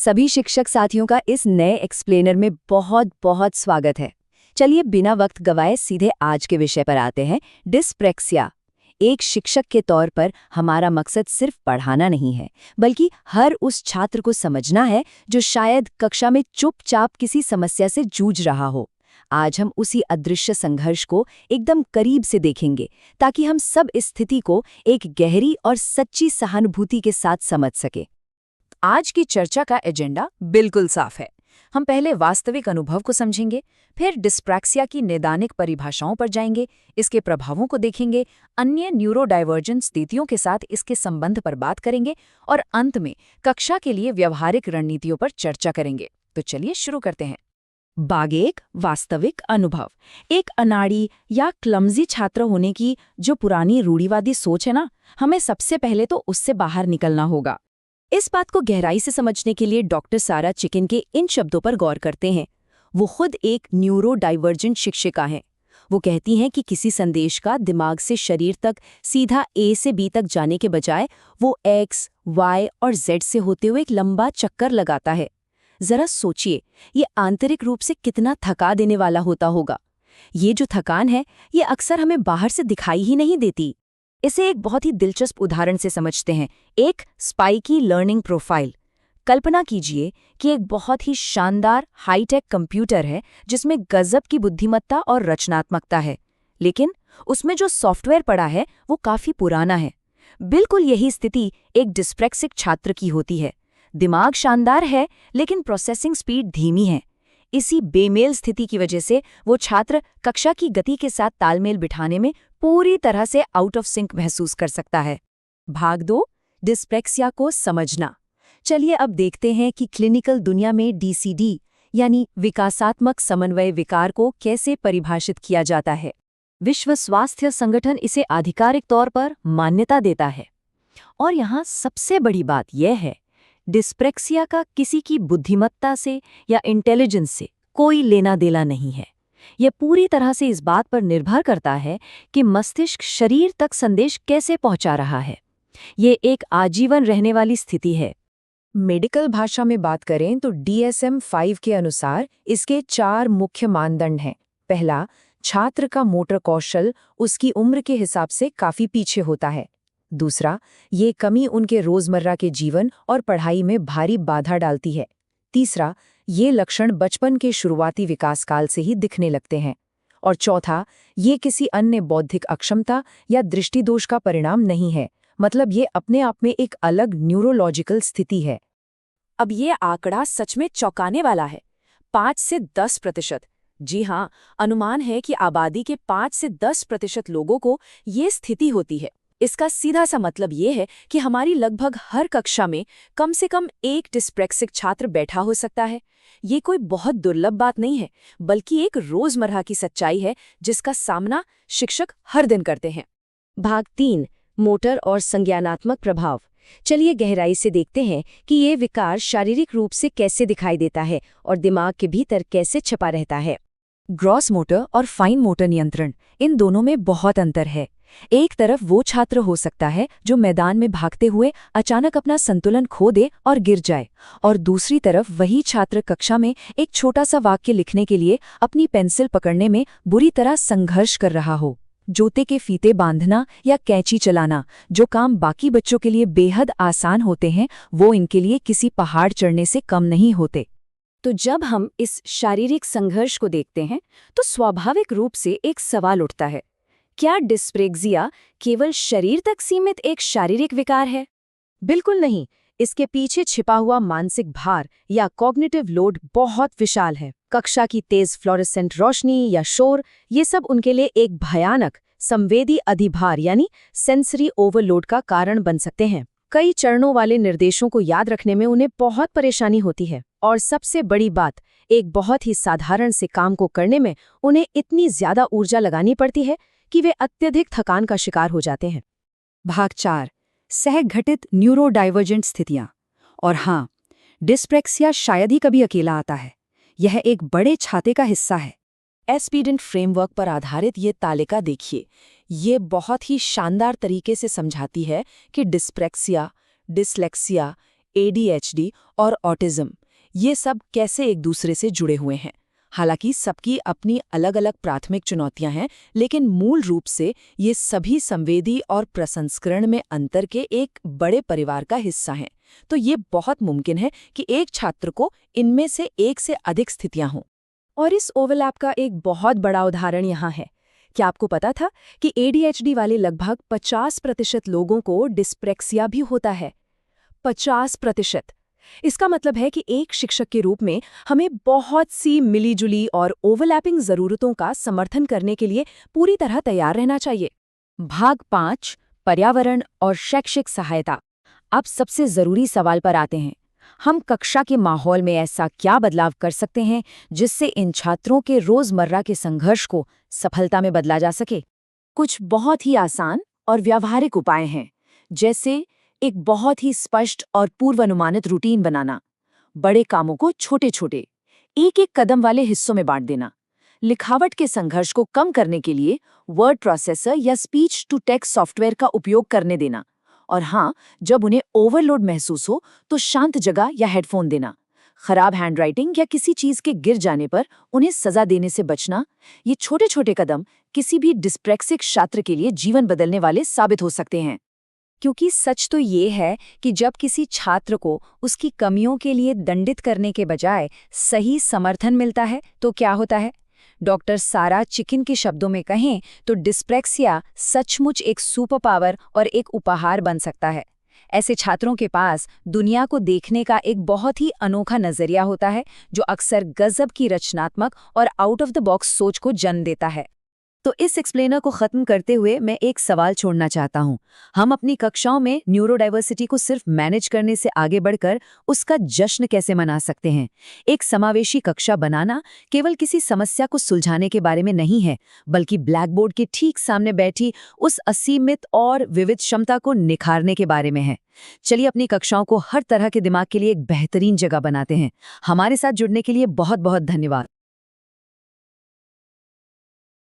सभी शिक्षक साथियों का इस नए एक्सप्लेनर में बहुत बहुत स्वागत है। चलिए बिना वक्त गवाए सीधे आज के विषय पर आते हैं, डिस्प्रेक्सिया। एक शिक्षक के तौर पर हमारा मकसद सिर्फ पढ़ाना नहीं है, बल्कि हर उस छात्र को समझना है जो शायद कक्षा में चुपचाप किसी समस्या से जूझ रहा हो। आज हम उसी अदृश्य संघर्ष को एकदम करीब से देखेंगे, ताकि हम सब इस स्थिति को एक गहरी और सच्ची सहानुभूति के साथ समझ सके। आज की चर्चा का एजेंडा बिल्कुल साफ है। हम पहले वास्तविक अनुभव को समझेंगे, फिर डिस्प्रैक्सिया की नैदानिक परिभाषाओं पर जाएंगे, इसके प्रभावों को देखेंगे, अन्य न्यूरोडाइवर्जेंट स्थितियों के साथ इसके संबंध पर बात करेंगे और अंत में कक्षा के लिए व्यवहारिक रणनीतियों पर चर्चा करेंगे। तो चलिए शुरू करते हैं। भाग 1, वास्तविक अनुभव। एक अनाड़ी या क्लमजी छात्र होने की जो पुरानी रूढ़िवादी सोच है ना, हमें सबसे पहले तो उससे बाहर निकलना होगा। इस बात को गहराई से समझने के लिए डॉक्टर सारा चिकन के इन शब्दों पर गौर करते हैं। वो खुद एक न्यूरो डाइवर्जेंट शिक्षिका हैं। वो कहती हैं कि किसी संदेश का दिमाग से शरीर तक सीधा ए से बी तक जाने के बजाय वो एक्स, वाई और जेड से होते हुए एक लंबा चक्कर लगाता है। जरा सोचिए, ये आंतरिक रूप से कितना थका देने वाला होता होगा। ये जो थकान है, ये अक्सर हमें बाहर से दिखाई ही नहीं देती। इसे एक बहुत ही दिलचस्प उदाहरण से समझते हैं, एक स्पाइकी लर्निंग प्रोफाइल। कल्पना कीजिए कि एक बहुत ही शानदार हाईटेक कंप्यूटर है जिसमें गजब की बुद्धिमत्ता और रचनात्मकता है, लेकिन उसमें जो सॉफ्टवेयर पड़ा है वो काफी पुराना है। बिल्कुल यही स्थिति एक डिस्प्रेक्सिक छात्र की होती है। दिमाग शानदार है, लेकिन प्रोसेसिंग स्पीड धीमी है। इसी बेमेल स्थिति की वजह से वो छात्र कक्षा की गति के साथ तालमेल बिठाने में पूरी तरह से आउट ऑफ सिंक महसूस कर सकता है। भाग 2, डिस्प्रेक्सिया को समझना। चलिए अब देखते हैं कि क्लिनिकल दुनिया में डीसीडी यानी विकासात्मक समन्वय विकार को कैसे परिभाषित किया जाता है। विश्व स्वास्थ्य संगठन इसे आधिकारिक तौर पर मान्यता देता है। और यहाँ सबसे बड़ी बात यह है, डिस्प्रेक्सिया का किसी की बुद्धिमत्ता से या इंटेलिजेंस से कोई लेना देना नहीं है। यह पूरी तरह से इस बात पर निर्भर करता है कि मस्तिष्क शरीर तक संदेश कैसे पहुंचा रहा है। ये एक आजीवन रहने वाली स्थिति है। मेडिकल भाषा में बात करें तो DSM-5 के अनुसार इसके 4 मुख्य मानदंड हैं। पहला, छात्र का मोटर कौशल उसकी उम्र के हिसाब से काफी पीछे होता है। दूसरा, ये कमी उनके रोजमर्रा के जीवन और पढ़ाई में भारी बाधा डालती है। तीसरा, ये लक्षण बचपन के शुरुआती विकास काल से ही दिखने लगते हैं। और चौथा, ये किसी अन्य बौद्धिक अक्षमता या दृष्टिदोष का परिणाम नहीं है, मतलब ये अपने आप में एक अलग न्यूरोलॉजिकल स्थिति है। अब ये आंकड़ा सच में चौंकाने वाला है। 5 से 10%। जी हाँ, अनुमान है कि आबादी के 5 से 10% लोगों को ये स्थिति होती है। इसका सीधा सा मतलब ये है कि हमारी लगभग हर कक्षा में कम से कम एक डिस्प्रेक्सिक छात्र बैठा हो सकता है। ये कोई बहुत दुर्लभ बात नहीं है, बल्कि एक रोजमर्रा की सच्चाई है जिसका सामना शिक्षक हर दिन करते हैं। भाग 3, मोटर और संज्ञानात्मक प्रभाव। चलिए गहराई से देखते हैं कि ये विकार शारीरिक रूप से कैसे दिखाई देता है और दिमाग के भीतर कैसे छपा रहता है। ग्रॉस मोटर और फाइन मोटर नियंत्रण, इन दोनों में बहुत अंतर है। एक तरफ वो छात्र हो सकता है जो मैदान में भागते हुए अचानक अपना संतुलन खो दे और गिर जाए, और दूसरी तरफ वही छात्र कक्षा में एक छोटा सा वाक्य लिखने के लिए अपनी पेंसिल पकड़ने में बुरी तरह संघर्ष कर रहा हो। जूते के फीते बांधना या कैंची चलाना, जो काम बाकी बच्चों के लिए बेहद आसान होते हैं, वो इनके लिए किसी पहाड़ चढ़ने से कम नहीं होते। तो जब हम इस शारीरिक संघर्ष को देखते हैं तो स्वाभाविक रूप से एक सवाल उठता है, क्या डिस्प्रेक्सिया केवल शरीर तक सीमित एक शारीरिक विकार है? बिल्कुल नहीं। इसके पीछे छिपा हुआ मानसिक भार या कॉग्निटिव लोड बहुत विशाल है। कक्षा की तेज फ्लोरेसेंट रोशनी या शोर, ये सब उनके लिए एक भयानक संवेदी अधिभार यानी सेंसरी ओवरलोड का कारण बन सकते हैं। कई चरणों वाले निर्देशों को याद रखने में उन्हें बहुत परेशानी होती है, और सबसे बड़ी बात, एक बहुत ही साधारण से काम को करने में उन्हें इतनी ज्यादा ऊर्जा लगानी पड़ती है कि वे अत्यधिक थकान का शिकार हो जाते हैं। भाग 4, सहघटित न्यूरोडाइवर्जेंट स्थितियां। और हाँ, डिस्प्रेक्सिया शायद ही कभी अकेला आता है। यह एक बड़े छाते का हिस्सा है। एस्पीडेंट फ्रेमवर्क पर आधारित ये तालिका देखिए। ये बहुत ही शानदार तरीके से समझाती है कि डिस्प्रेक्सिया, डिसलेक्सिया, ADHD और ऑटिज्म, ये सब कैसे एक दूसरे से जुड़े हुए हैं। हालांकि सबकी अपनी अलग-अलग प्राथमिक चुनौतियां हैं, लेकिन मूल रूप से ये सभी संवेदी और प्रसंस्करण में अंतर के एक बड़े परिवार का हिस्सा हैं। तो ये बहुत मुमकिन है कि एक छात्र को इनमें से एक से अधिक स्थितियां हों। और इस ओवरलैप का एक बहुत बड़ा उदाहरण यहाँ है। क्या आपको पता था कि ADHD वाले लगभग 50% लोगों को डिस्प्रेक्सिया भी होता है? 50%। इसका मतलब है कि एक शिक्षक के रूप में हमें बहुत सी मिलीजुली और ओवरलैपिंग ज़रूरतों का समर्थन करने के लिए पूरी तरह तैयार रहना चाहिए। भाग 5, पर्यावरण और शैक्षिक सहायता। अब सबसे ज़रूरी सवाल पर आते हैं। हम कक्षा के माहौल में ऐसा क्या बदलाव कर सकते हैं जिससे इन छात्रों के रोज़मर्रा के संघर्ष को सफलता में बदला जा सके? कुछ बहुत ही आसान और व्यावहारिक उपाय हैं, जैसे एक बहुत ही स्पष्ट और पूर्वानुमानित रूटीन बनाना, बड़े कामों को छोटे-छोटे, एक-एक कदम वाले हिस्सों में बांट देना, लिखावट के संघर्ष को कम करने के लिए वर्ड प्रोसेसर या स्पीच टू टेक्स्ट सॉफ्टवेयर का उपयोग करने देना, और हाँ, जब उन्हें ओवरलोड महसूस हो तो शांत जगह या हेडफोन देना। खराब हैंडराइटिंग या किसी चीज के गिर जाने पर उन्हें सजा देने से बचना। ये छोटे-छोटे कदम किसी भी डिस्प्रेक्सिक छात्र के लिए जीवन बदलने वाले साबित हो सकते हैं। क्योंकि सच तो ये है कि जब किसी छात्र को उसकी कमियों के लिए दंडित करने के बजाय सही समर्थन मिलता है तो क्या होता है? डॉक्टर सारा चिकिन के शब्दों में कहें तो डिस्प्रेक्सिया सचमुच एक सुपर पावर और एक उपहार बन सकता है। ऐसे छात्रों के पास दुनिया को देखने का एक बहुत ही अनोखा नजरिया होता है, जो अक्सर गजब की रचनात्मक और आउट ऑफ द बॉक्स सोच को जन्म देता है। तो इस एक्सप्लेनर को खत्म करते हुए मैं एक सवाल छोड़ना चाहता हूँ। हम अपनी कक्षाओं में न्यूरोडाइवर्सिटी को सिर्फ मैनेज करने से आगे बढ़कर उसका जश्न कैसे मना सकते हैं? एक समावेशी कक्षा बनाना केवल किसी समस्या को सुलझाने के बारे में नहीं है, बल्कि ब्लैक बोर्ड के ठीक सामने बैठी उस असीमित और विविध क्षमता को निखारने के बारे में है। चलिए अपनी कक्षाओं को हर तरह के दिमाग के लिए एक बेहतरीन जगह बनाते हैं। हमारे साथ जुड़ने के लिए बहुत बहुत धन्यवाद।